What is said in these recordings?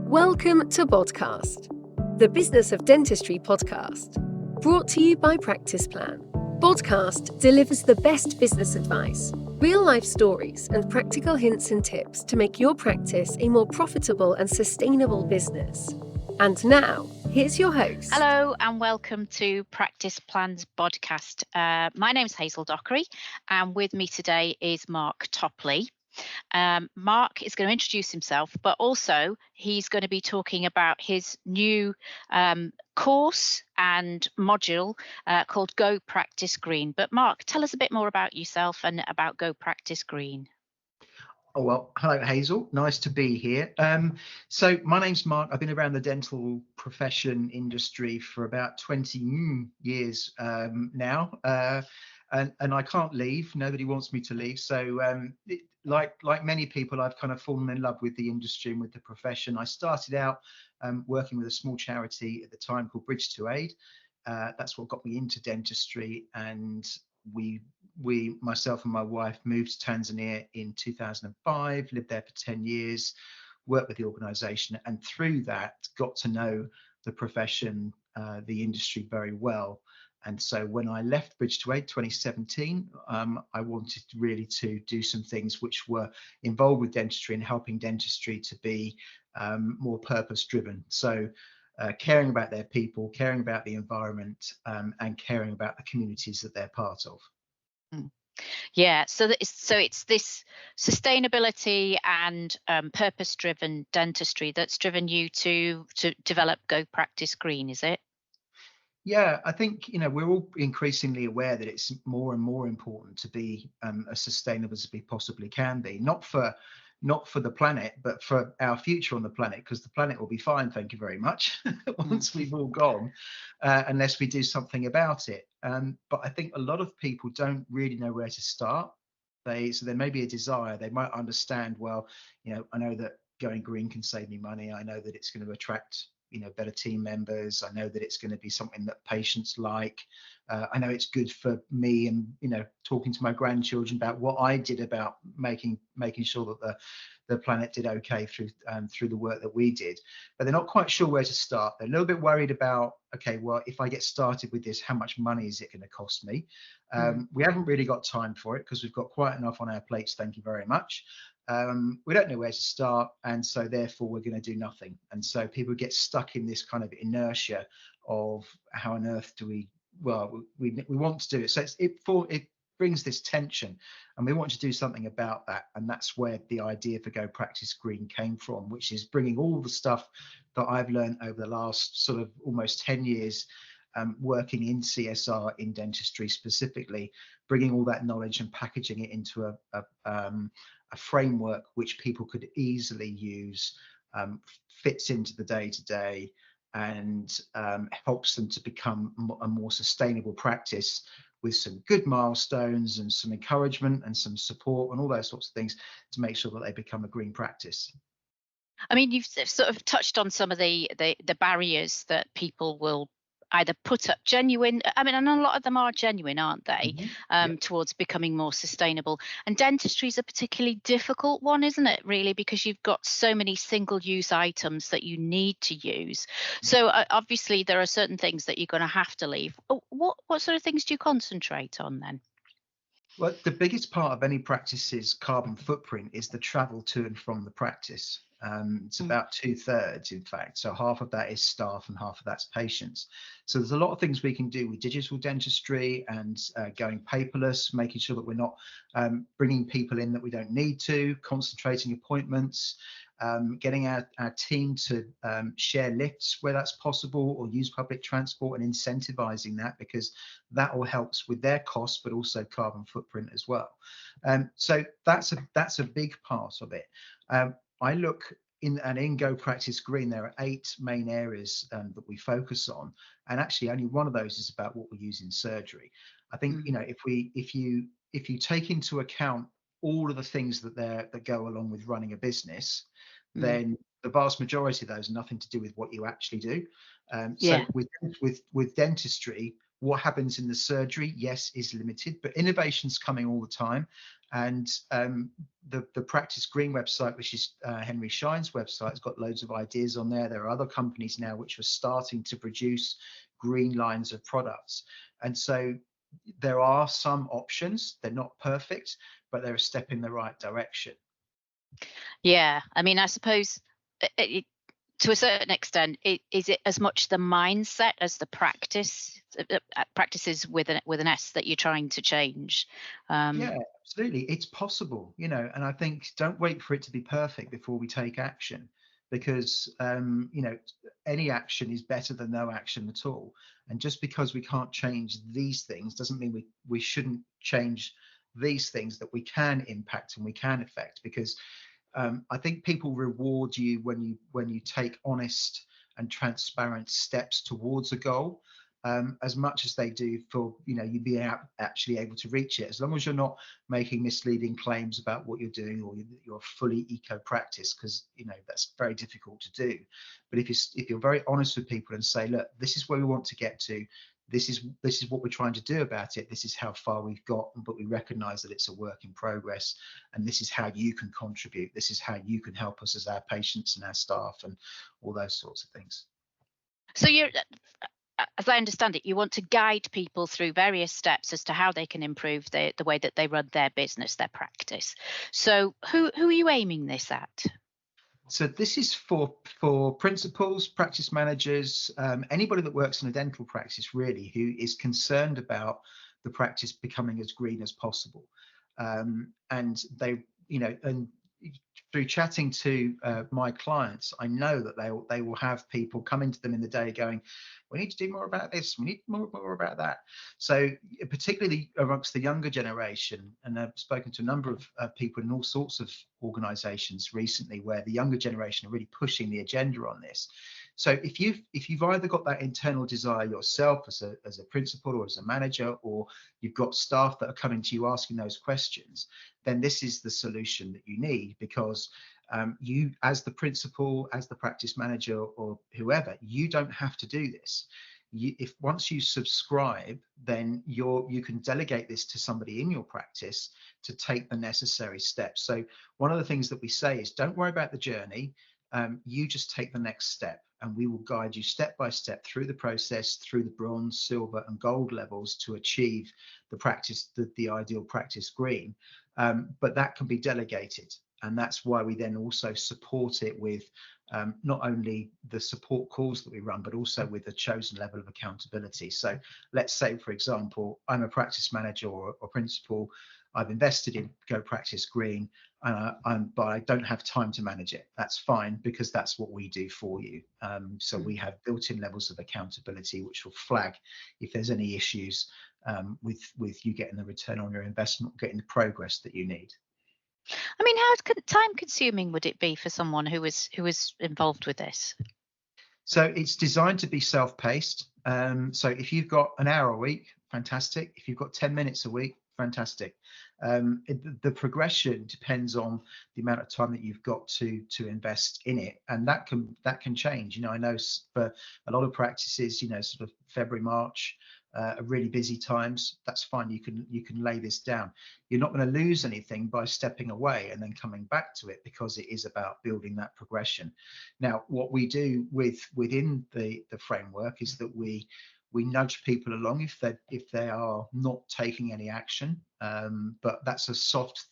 Welcome to Podcast, the Business of Dentistry podcast, brought to you by Practice Plan. Podcast delivers the best business advice, real-life stories, and practical hints and tips to make your practice a more profitable and sustainable business. And now, here's your host. Hello and welcome to Practice Plan's podcast. My name's Hazel Dockery, and with me today is Mark Topley. Mark is going to introduce himself, but also he's going to be talking about his new course and module called Go Practice Green. But Mark, tell us a bit more about yourself and about Go Practice Green. Oh, well, hello, Hazel. Nice to be here. So my name's Mark. I've been around the dental profession industry for about 20 years now. And I can't leave. Nobody wants me to leave. So like many people, I've kind of fallen in love with the industry and with the profession. I started out working with a small charity at the time called Bridge to Aid. That's what got me into dentistry. And myself and my wife, moved to Tanzania in 2005, lived there for 10 years, worked with the organisation, and through that got to know the profession, the industry very well. And so when I left Bridge to Aid 2017, I wanted really to do some things which were involved with dentistry and helping dentistry to be more purpose driven. So caring about their people, caring about the environment, and caring about the communities that they're part of. Yeah, so it's this sustainability and purpose-driven dentistry that's driven you to develop Go Practice Green, is it? Yeah, I think we're all increasingly aware that it's more and more important to be as sustainable as we possibly can be, not for the planet, but for our future on the planet, because the planet will be fine, thank you very much, once we've all gone, unless we do something about it. But I think a lot of people don't really know where to start. So there may be a desire, they might understand, well, I know that going green can save me money. I know that it's going to attract better team members. I know that it's going to be something that patients like. I know it's good for me, and talking to my grandchildren about what I did about making sure that the planet did okay through the work that we did. But they're not quite sure where to start. They're a little bit worried about, okay, well, if I get started with this, how much money is it going to cost me? We haven't really got time for it because we've got quite enough on our plates, thank you very much. We don't know where to start, and so therefore we're going to do nothing. And so people get stuck in this kind of inertia of how on earth do we want to do it. So it brings this tension, and we want to do something about that. And that's where the idea for Go Practice Green came from, which is bringing all the stuff that I've learned over the last sort of almost 10 years working in CSR in dentistry specifically, bringing all that knowledge and packaging it into a framework which people could easily use, fits into the day-to-day, and helps them to become a more sustainable practice with some good milestones and some encouragement and some support and all those sorts of things to make sure that they become a green practice. I mean, you've sort of touched on some of the barriers that people will either put up genuine, and a lot of them are genuine, aren't they? Towards becoming more sustainable. And dentistry is a particularly difficult one, isn't it, really, because you've got so many single-use items that you need to use. So obviously there are certain things that you're going to have to leave. What sort of things do you concentrate on then? Well, the biggest part of any practice's carbon footprint is the travel to and from the practice. It's about 2/3, in fact. So half of that is staff and half of that's patients. So there's a lot of things we can do with digital dentistry and going paperless, making sure that we're not bringing people in that we don't need to, concentrating appointments, getting our team to share lifts where that's possible, or use public transport, and incentivizing that, because that all helps with their costs, but also carbon footprint as well. So that's a big part of it. I look in Go Practice Green, there are 8 main areas that we focus on, and actually only one of those is about what we use in surgery. I think if you take into account all of the things that go along with running a business, then the vast majority of those are nothing to do with what you actually do. So with dentistry, what happens in the surgery, yes, is limited, but innovation's coming all the time. And the Practice Green website, which is Henry Shine's website, has got loads of ideas on there. There are other companies now which are starting to produce green lines of products. And so there are some options. They're not perfect, but they're a step in the right direction. Yeah, I mean, I suppose to a certain extent, is it as much the mindset as the practices with an S that you're trying to change? Yeah, absolutely. It's possible, and I think don't wait for it to be perfect before we take action, because any action is better than no action at all. And just because we can't change these things doesn't mean we shouldn't change these things that we can impact and we can affect, because I think people reward you when you take honest and transparent steps towards a goal, as much as they do for you being actually able to reach it. As long as you're not making misleading claims about what you're doing, or you're fully eco practice, because that's very difficult to do. But if you're very honest with people and say, look, this is where we want to get to, this is what we're trying to do about it, this is how far we've got, but we recognize that it's a work in progress, and this is how you can contribute, this is how you can help us as our patients and our staff and all those sorts of things. So you're, as I understand it, you want to guide people through various steps as to how they can improve the way that they run their business, their practice. So who are you aiming this at? So this is for principals, practice managers, anybody that works in a dental practice, really, who is concerned about the practice becoming as green as possible. And they, and through chatting to my clients, I know that they will have people coming to them in the day going, we need to do more about this, we need more about that. So particularly amongst the younger generation, and I've spoken to a number of people in all sorts of organizations recently where the younger generation are really pushing the agenda on this. So if you've either got that internal desire yourself as a principal or as a manager, or you've got staff that are coming to you asking those questions, then this is the solution that you need, because you, as the principal, as the practice manager, or whoever, you don't have to do this. If once you subscribe, then you can delegate this to somebody in your practice to take the necessary steps. So one of the things that we say is, don't worry about the journey. You just take the next step, and we will guide you step by step through the process, through the bronze, silver, and gold levels to achieve the practice, the ideal practice green. But that can be delegated, and that's why we then also support it with not only the support calls that we run, but also with a chosen level of accountability. So let's say, for example, I'm a practice manager or principal. I've invested in Go Practice Green, but I don't have time to manage it. That's fine, because that's what we do for you. So we have built-in levels of accountability which will flag if there's any issues with you getting the return on your investment, getting the progress that you need. I mean, how time consuming would it be for someone who was involved with this? So it's designed to be self-paced. So if you've got an hour a week, fantastic. If you've got 10 minutes a week, fantastic. The progression depends on the amount of time that you've got to invest in it, and that can change. I know for a lot of practices, sort of February, March, are really busy times. That's fine. You can lay this down. You're not going to lose anything by stepping away and then coming back to it, because it is about building that progression. Now, what we do within the framework is that we nudge people along if they are not taking any action, but that's a soft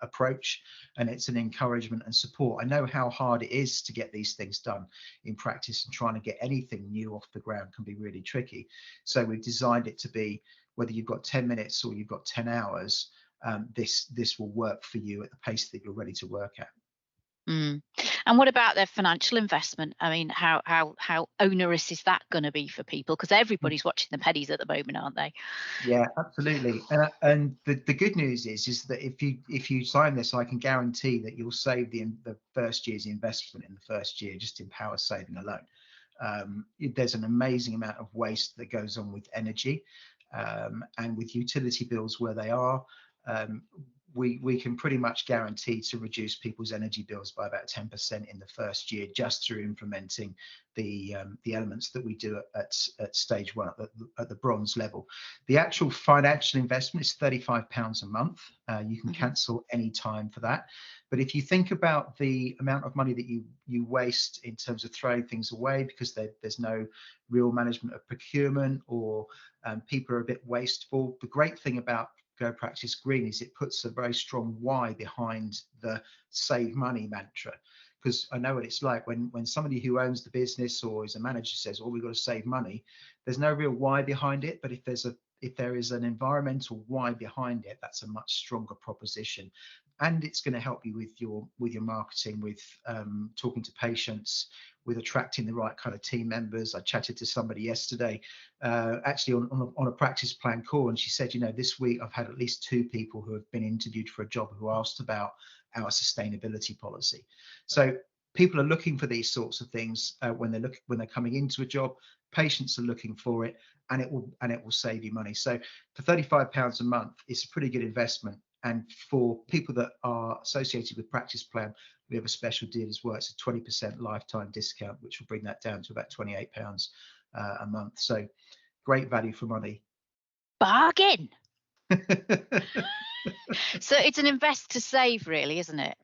approach, and it's an encouragement and support. I know how hard it is to get these things done in practice, and trying to get anything new off the ground can be really tricky. So we've designed it to be, whether you've got 10 minutes or you've got 10 hours, this will work for you at the pace that you're ready to work at. And what about their financial investment? I mean, how onerous is that going to be for people? Because everybody's watching the pennies at the moment, aren't they? Yeah, absolutely. And the good news is that if you sign this, I can guarantee that you'll save the first year's investment in the first year just in power saving alone. There's an amazing amount of waste that goes on with energy, and with utility bills where they are. we can pretty much guarantee to reduce people's energy bills by about 10% in the first year, just through implementing the elements that we do at stage one, at the bronze level. The actual financial investment is £35 a month. You can cancel any time for that. But if you think about the amount of money that you waste in terms of throwing things away because there's no real management of procurement, or people are a bit wasteful, the great thing about Go Practice Green is it puts a very strong why behind the save money mantra. Because I know what it's like when somebody who owns the business or is a manager says, "Oh, we've got to save money," there's no real why behind it. But if there is an environmental why behind it, that's a much stronger proposition, and it's going to help you with your marketing, with talking to patients, with attracting the right kind of team members. I chatted to somebody yesterday, actually on a practice plan call, and she said, this week I've had at least 2 people who have been interviewed for a job who asked about our sustainability policy. So people are looking for these sorts of things when they're coming into a job. Patients are looking for it, and it will save you money. So for £35 a month, it's a pretty good investment. And for people that are associated with Practice Plan, we have a special deal as well. It's a 20% lifetime discount, which will bring that down to about £28 a month. So great value for money. Bargain. So it's an invest to save, really, isn't it?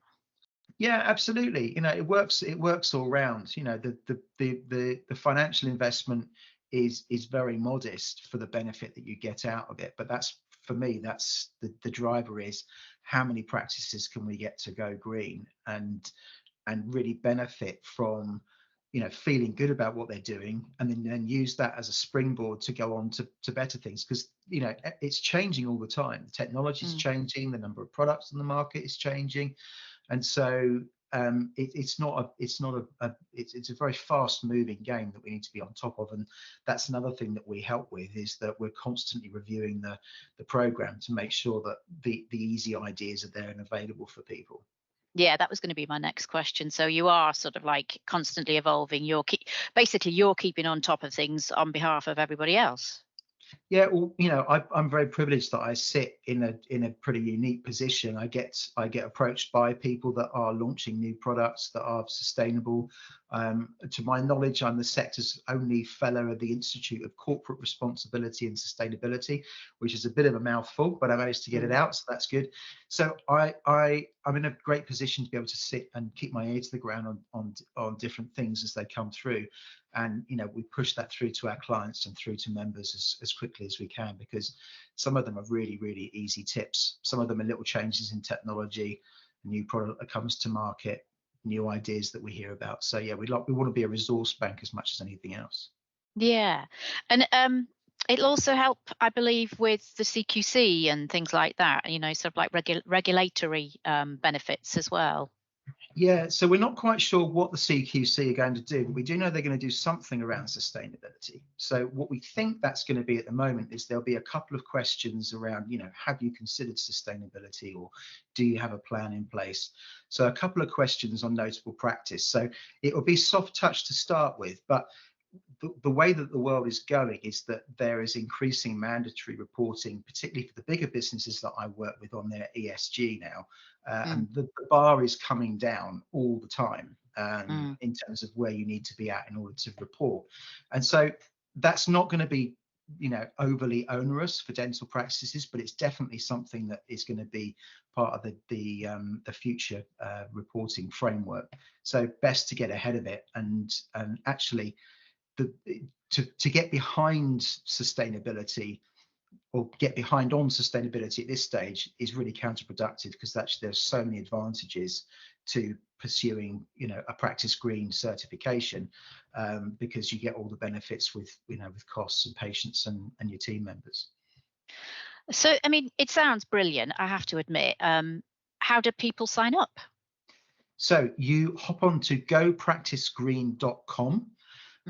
Yeah, absolutely. It works all round. The financial investment is very modest for the benefit that you get out of it. But that's, for me, that's the driver, is how many practices can we get to go green and really benefit from feeling good about what they're doing, and then use that as a springboard to go on to better things. Because it's changing all the time. The technology is changing, the number of products on the market is changing, and so it's a very fast moving game that we need to be on top of. And that's another thing that we help with, is that we're constantly reviewing the program to make sure that the easy ideas are there and available for people. Yeah, that was going to be my next question. So you are sort of like constantly evolving. Basically you're keeping on top of things on behalf of everybody else. Yeah, well, I'm very privileged that I sit in a pretty unique position. I get approached by people that are launching new products that are sustainable. To my knowledge, I'm the sector's only fellow of the Institute of Corporate Responsibility and Sustainability, which is a bit of a mouthful, but I managed to get it out, so that's good. So I'm in a great position to be able to sit and keep my ear to the ground on different things as they come through. And we push that through to our clients and through to members as quickly as we can, because some of them are really, really easy tips. Some of them are little changes in technology, a new product that comes to market, new ideas that we hear about. So yeah, we want to be a resource bank as much as anything else. Yeah, and it'll also help, I believe, with the CQC and things like that. Sort of like regulatory benefits as well. Yeah, so we're not quite sure what the CQC are going to do, but we do know they're going to do something around sustainability. So what we think that's going to be at the moment is there'll be a couple of questions around, have you considered sustainability, or do you have a plan in place? So a couple of questions on notable practice. So it will be soft touch to start with, but the way that the world is going is that there is increasing mandatory reporting, particularly for the bigger businesses that I work with, on their ESG now. And the bar is coming down all the time in terms of where you need to be at in order to report. And so that's not going to be overly onerous for dental practices, but it's definitely something that is going to be part of the future reporting framework. So best to get ahead of it, and actually to get behind sustainability, or get behind on sustainability at this stage, is really counterproductive, because actually there's so many advantages to pursuing a Practice Green certification, because you get all the benefits with costs and patients and your team members. So I mean, it sounds brilliant, I have to admit. How do people sign up? So you hop on to gopracticegreen.com.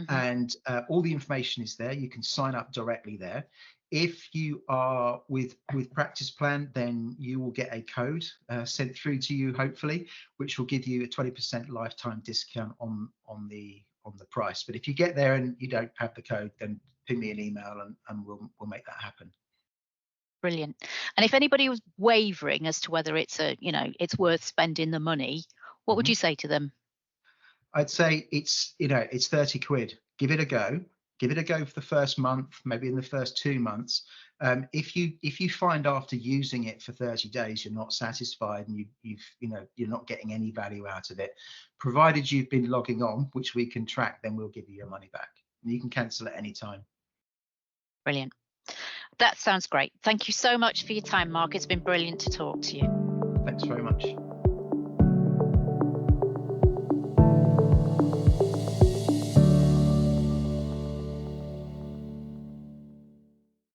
And all the information is there. You can sign up directly there. If you are with Practice Plan, then you will get a code sent through to you, hopefully, which will give you a 20% lifetime discount on the price. But if you get there and you don't have the code, then ping me an email and we'll make that happen. Brilliant. And if anybody was wavering as to whether it's it's worth spending the money, what would you say to them? I'd say it's 30 quid. Give it a go. Give it a go for the first month, maybe in the first 2 months. If you find after using it for 30 days you're not satisfied and you're not getting any value out of it, provided you've been logging on, which we can track, then we'll give you your money back. And you can cancel at any time. Brilliant. That sounds great. Thank you so much for your time, Mark. It's been brilliant to talk to you. Thanks very much.